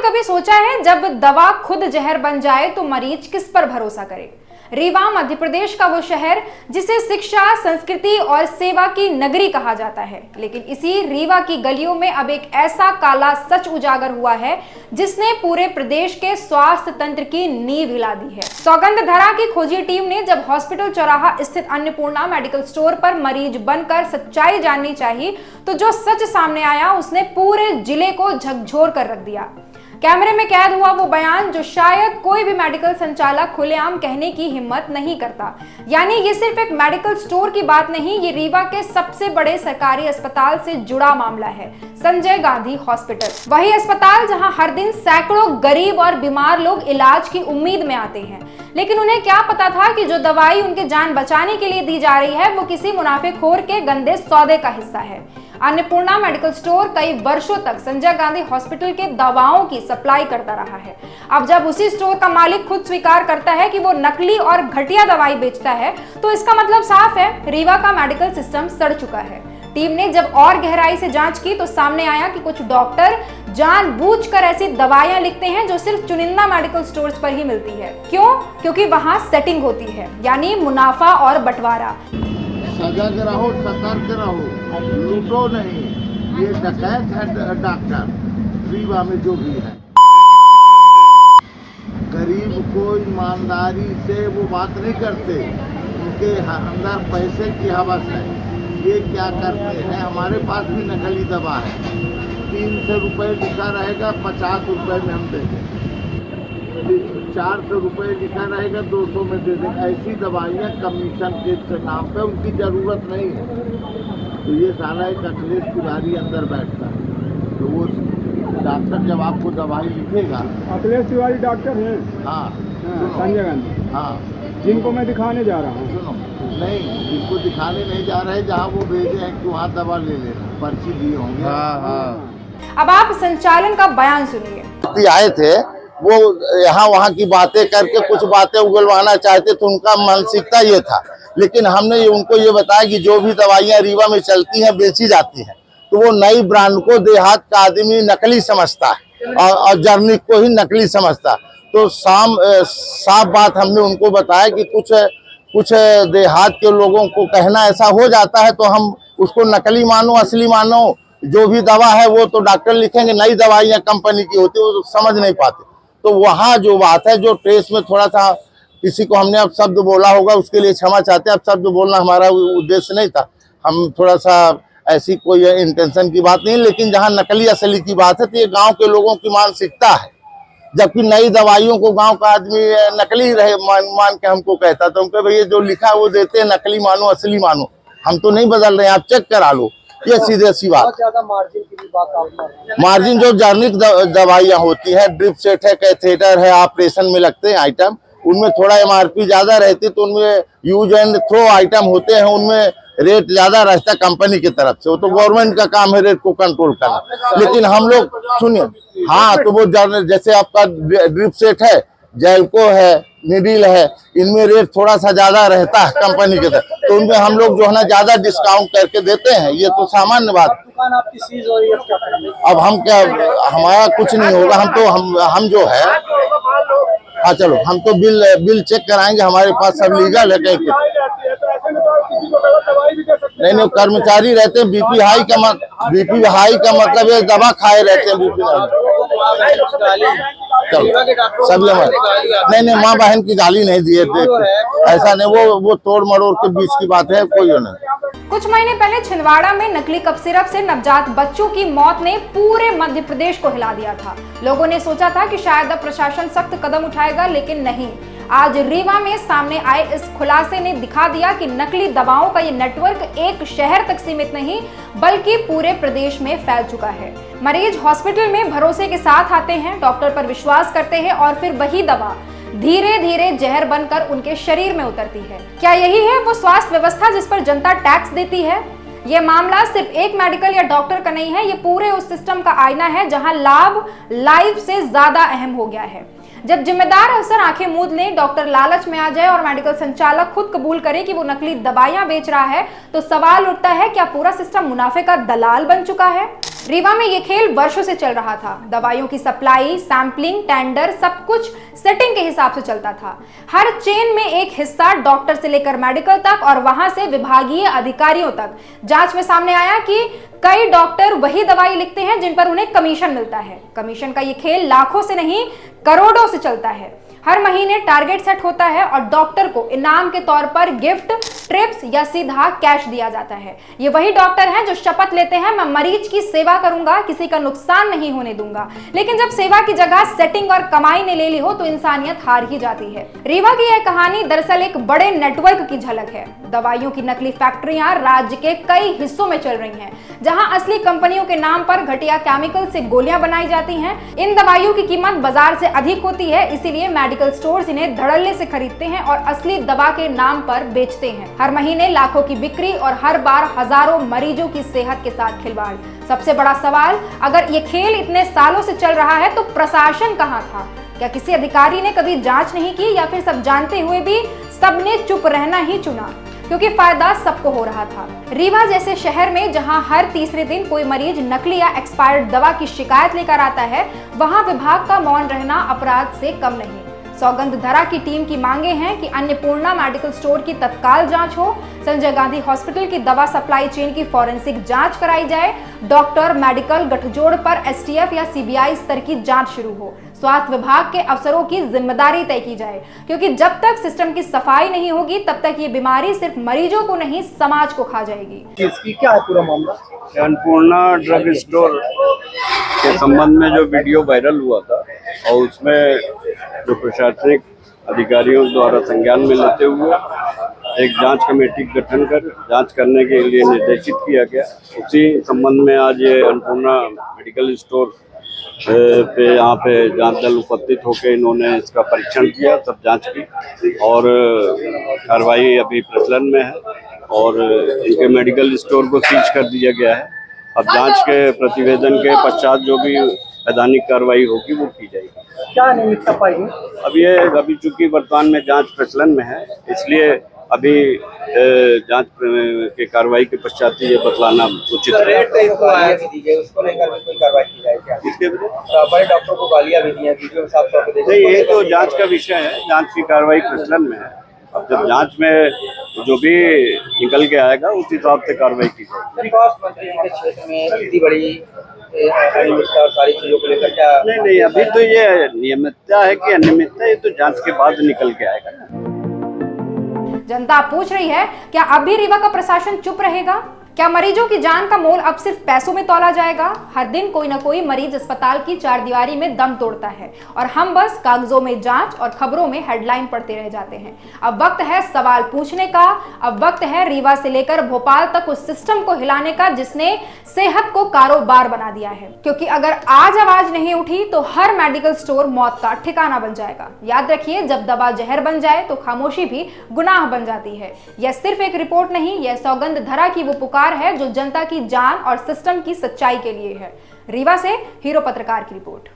कभी सोचा है जब दवा खुद जहर बन जाए तो मरीज किस पर भरोसा करे। रीवा मध्य प्रदेश का वो शहर जिसे शिक्षा, संस्कृति और सेवा की नगरी कहा जाता है, लेकिन इसी रीवा की गलियों में अब एक ऐसा काला सच उजागर हुआ है जिसने पूरे प्रदेश के स्वास्थ्य तंत्र की नींव हिला दी है। सौगंधधरा की खोजी टीम ने जब हॉस्पिटल चौराहा स्थित अन्नपूर्णा मेडिकल स्टोर पर मरीज बनकर सच्चाई जाननी चाहिए तो जो सच सामने आया उसने पूरे जिले को झकझोर कर रख दिया। कैमरे में कैद हुआ वो बयान जो शायद कोई भी मेडिकल संचालक खुलेआम कहने की हिम्मत नहीं करता। यानी ये सिर्फ एक मेडिकल स्टोर की बात नहीं, ये रीवा के सबसे बड़े सरकारी अस्पताल से जुड़ा मामला है, संजय गांधी हॉस्पिटल। वही अस्पताल जहां हर दिन सैकड़ों गरीब और बीमार लोग इलाज की उम्मीद में आते हैं, लेकिन उन्हें क्या पता था कि जो दवाई उनके जान बचाने के लिए दी जा रही है वो किसी मुनाफेखोर के गंदे सौदे का हिस्सा है। अन्नपूर्णा मेडिकल स्टोर कई वर्षों तक संजय गांधी हॉस्पिटल के दवाओं की सप्लाई करता रहा है। अब जब उसी स्टोर का मालिक खुद स्वीकार करता है कि वो नकली और घटिया दवाई बेचता है तो इसका मतलब साफ है, रीवा का मेडिकल सिस्टम सड़ चुका है। टीम ने जब और गहराई से जांच की तो सामने आया कि कुछ डॉक्टर जानबूझकर ऐसी दवाइयां लिखते हैं जो सिर्फ चुनिंदा मेडिकल स्टोर्स पर ही मिलती है। क्यों? क्योंकि वहां सेटिंग होती है, यानी मुनाफा और बंटवारा। सजग रहो, सतर्क रहो, लूटो नहीं। ये डकैत है डॉक्टर रीवा में जो भी है। गरीब को ईमानदारी से वो बात नहीं करते, उनके अंदर पैसे की हवस है। ये क्या करते हैं, हमारे पास भी नकली दवा है, 300 रुपये लिखा रहेगा, 50 रुपये में हम दे दें, 400 रुपये लिखा रहेगा, 200 में दे दें। ऐसी दवाइयाँ कमीशन के नाम पे, उनकी ज़रूरत नहीं है। तो ये सारा एक अखिलेश तिवारी अंदर बैठता है, तो वो डॉक्टर जब आपको दवाई लिखेगा। अखिलेश तिवारी डॉक्टर हैं? हाँ, संजय गांधी। हाँ, जिनको मैं दिखाने जा रहा हूँ। सुनो, नहीं, जिनको दिखाने नहीं जा रहे, जहाँ वो भेजे हैं कि वहाँ दवा ले लेना, पर्ची दिए होंगे। अब आप संचालन का बयान सुनिए। आए थे वो यहाँ वहाँ की बातें करके कुछ बातें उगलवाना चाहते थे, उनका मानसिकता ये था। लेकिन हमने उनको ये बताया कि जो भी दवाइयाँ रीवा में चलती हैं, बेची जाती हैं, तो वो नई ब्रांड को देहात का आदमी नकली समझता है और जर्निक को ही नकली समझता। तो साफ बात हमने उनको बताया कि कुछ देहात के लोगों को कहना ऐसा हो जाता है तो हम उसको नकली मानो, असली मानो। जो भी दवा है वो तो डॉक्टर लिखेंगे, नई दवाइयाँ कंपनी की होती है, वो तो समझ नहीं पाते। तो वहाँ जो बात है, जो ट्रेस में थोड़ा सा किसी को हमने अब शब्द बोला होगा, उसके लिए क्षमा चाहते हैं। अब शब्द बोलना हमारा उद्देश्य नहीं था, हम थोड़ा सा ऐसी कोई इंटेंशन की बात नहीं। लेकिन जहाँ नकली असली की बात है तो ये गांव के लोगों की मानसिकता है, जबकि नई दवाइयों को गांव का आदमी नकली रहे मान के हमको कहता। तो हमको भैया जो लिखा है वो देते हैं, नकली मानो, असली मानो, हम तो नहीं बदल रहे हैं, आप चेक करा लो। ये सीधे सी बात। मार्जिन की भी बात मार्जिन जो जर्निक दवाइयाँ होती है, ड्रिप सेट है, कैथेटर है, ऑपरेशन में लगते हैं आइटम, उनमें थोड़ा MRP ज्यादा रहती है। तो उनमें यूज एंड थ्रो आइटम होते हैं, उनमें रेट ज्यादा रहता है कंपनी की तरफ से। वो तो गवर्नमेंट का काम है रेट को कंट्रोल करना। लेकिन हम लोग सुनिए, हाँ, तो वो जैसे आपका ड्रिप सेट है, जेलको है, निडिल है, इनमें रेट थोड़ा सा ज्यादा रहता है कंपनी के तरफ, तो उनमें हम लोग जो है ना ज्यादा डिस्काउंट करके देते हैं। ये तो सामान्य बात। दुकान आपकी सीज हो रही है, अब हम क्या, हमारा कुछ नहीं होगा, हम जो है, हाँ चलो, हम तो बिल चेक कराएंगे, हमारे पास सब लीगल है। कहीं नहीं, कर्मचारी रहते हैं। बीपी हाई का मतलब ये दवा खाए रहते हैं। बीपी सभी हमारे नहीं, माँ बहन की गाली नहीं दिए थे, ऐसा नहीं। वो तोड़ मरोड़ के बीच की बात है, कोई नहीं। कुछ महीने पहले छिंदवाड़ा में नकली कफ सिरप से नवजात बच्चों की मौत ने पूरे मध्य प्रदेश को हिला दिया था। लोगों ने सोचा था कि शायद अब प्रशासन सख्त कदम उठाएगा, लेकिन नहीं। आज रीवा में सामने आए इस खुलासे ने दिखा दिया कि नकली दवाओं का ये नेटवर्क एक शहर तक सीमित नहीं बल्कि पूरे प्रदेश में फैल चुका है। मरीज हॉस्पिटल में भरोसे के साथ आते हैं, डॉक्टर पर विश्वास करते हैं और फिर वही दवा धीरे धीरे जहर बनकर उनके शरीर में उतरती है। क्या यही है वो स्वास्थ्य व्यवस्था जिस पर जनता टैक्स देती है? ये मामला सिर्फ एक मेडिकल या डॉक्टर का नहीं है, ये पूरे उस सिस्टम का आईना है जहां लाभ लाइफ से ज्यादा अहम हो गया है। जब जिम्मेदार अफसर आंखें मूंद लें, डॉक्टर लालच में आ जाए और मेडिकल संचालक खुद कबूल करे कि वो नकली दवाइयां बेच रहा है, तो सवाल उठता है, क्या पूरा सिस्टम मुनाफे का दलाल बन चुका है? रीवा में ये खेल वर्षों से चल रहा था। दवाइयों की सप्लाई, सैंपलिंग, टेंडर, सब कुछ सेटिंग के हिसाब से चलता था। हर चेन में एक हिस्सा डॉक्टर से लेकर मेडिकल तक और वहां से विभागीय अधिकारियों तक। जांच में सामने आया कि कई डॉक्टर वही दवाई लिखते हैं जिन पर उन्हें कमीशन मिलता है। कमीशन का ये खेल लाखों से नहीं, करोड़ों से चलता है। हर महीने टारगेट सेट होता है और डॉक्टर को इनाम के तौर पर गिफ्ट, ट्रिप्स या सीधा कैश दिया जाता है। ये वही डॉक्टर हैं जो शपथ लेते हैं, मैं मरीज की सेवा करूंगा, किसी का नुकसान नहीं होने दूंगा। लेकिन जब सेवा की जगह सेटिंग और कमाई ने ले ली हो तो इंसानियत हार ही जाती है। रीवा की यह कहानी दरअसल एक बड़े नेटवर्क की झलक है। दवाइयों की नकली फैक्ट्रियां राज्य के कई हिस्सों में चल रही हैं, जहां असली कंपनियों के नाम पर घटिया केमिकल से गोलियां बनाई जाती हैं। इन दवाइयों की कीमत बाजार से अधिक होती है, इसीलिए मेडिकल स्टोर्स इन्हें धड़ल्ले से खरीदते हैं और असली दवा के नाम पर बेचते हैं। हर महीने लाखों की बिक्री और हर बार हजारों मरीजों की सेहत के साथ खिलवाड़। सबसे बड़ा सवाल, अगर ये खेल इतने सालों से चल रहा है तो प्रशासन कहां था? क्या किसी अधिकारी ने कभी जांच नहीं की या फिर सब जानते हुए भी सबने चुप रहना ही चुना क्योंकि फायदा सबको हो रहा था? रीवा जैसे शहर में जहां हर तीसरे दिन कोई मरीज नकली या एक्सपायर्ड दवा की शिकायत लेकर आता है, वहां विभाग का मौन रहना अपराध से कम नहीं। सौगंधधरा की टीम की मांगे हैं कि अन्नपूर्णा मेडिकल स्टोर की तत्काल जांच हो, संजय गांधी हॉस्पिटल की दवा सप्लाई चेन की फॉरेंसिक जांच कराई जाए, डॉक्टर मेडिकल गठजोड़ पर एसटीएफ या सीबीआई स्तर की जांच शुरू हो, स्वास्थ्य विभाग के अफसरों की जिम्मेदारी तय की जाए, क्योंकि जब तक सिस्टम की सफाई नहीं होगी तब तक ये बीमारी सिर्फ मरीजों को नहीं, समाज को खा जाएगी। इसकी क्या है पूरा मामला? अन्नपूर्णा ड्रग स्टोर के संबंध में जो वीडियो वायरल हुआ था और उसमें जो प्रशासनिक अधिकारियों द्वारा संज्ञान में लेते हुए एक जांच कमेटी गठन कर जांच करने के लिए निर्देशित किया गया, उसी संबंध में आज ये अन्नपूर्णा मेडिकल स्टोर पे यहाँ पे जांच दल उपस्थित होकर इन्होंने इसका परीक्षण किया, तब जांच की और कार्रवाई अभी प्रचलन में है और इनके मेडिकल स्टोर को सीज कर दिया गया है। अब जांच के प्रतिवेदन के पश्चात जो भी वैधानिक कार्रवाई होगी वो की जाएगी। क्या अनियमितता पाई है? अभी चूंकि वर्तमान में जांच प्रचलन में है, इसलिए अभी जांच के कार्रवाई के पश्चात ही ये बतलाना उचित है। उसको लेकर भी कोई कार्रवाई की जाए क्या? इसके विरुद्ध बड़े डॉक्टरों को गालियां भी दी हैं, वीडियो में साफ तौर पे देखा। नहीं, ये तो जांच का विषय है, जांच की कार्रवाई प्रचलन में है। अब जब जांच में जो भी निकल के आएगा उस हिसाब से कार्रवाई की जाएगी। स्वास्थ्य मंत्री जी के क्षेत्र में इतनी बड़ी अनियमितता और सारी चीजों को लेकर क्या? नहीं, अभी तो ये नियमितता है कि अनियमितता, ये तो जांच के बाद निकल के आएगा। जनता पूछ रही है, क्या अब भी रीवा का प्रशासन चुप रहेगा? क्या मरीजों की जान का मोल अब सिर्फ पैसों में तौला जाएगा? हर दिन कोई ना कोई मरीज अस्पताल की चारदीवारी में दम तोड़ता है और हम बस कागजों में जांच और खबरों में हेडलाइन पढ़ते रह जाते हैं। अब वक्त है सवाल पूछने का, अब वक्त है रीवा से लेकर भोपाल तक उस सिस्टम को हिलाने का जिसने सेहत को कारोबार बना दिया है, क्योंकि अगर आज आवाज नहीं उठी तो हर मेडिकल स्टोर मौत का ठिकाना बन जाएगा। याद रखिए, जब दवा जहर बन जाए तो खामोशी भी गुनाह बन जाती है। यह सिर्फ एक रिपोर्ट नहीं, यह सौगंधधरा की वो पुकार है जो जनता की जान और सिस्टम की सच्चाई के लिए है। रीवा से हीरो पत्रकार की रिपोर्ट।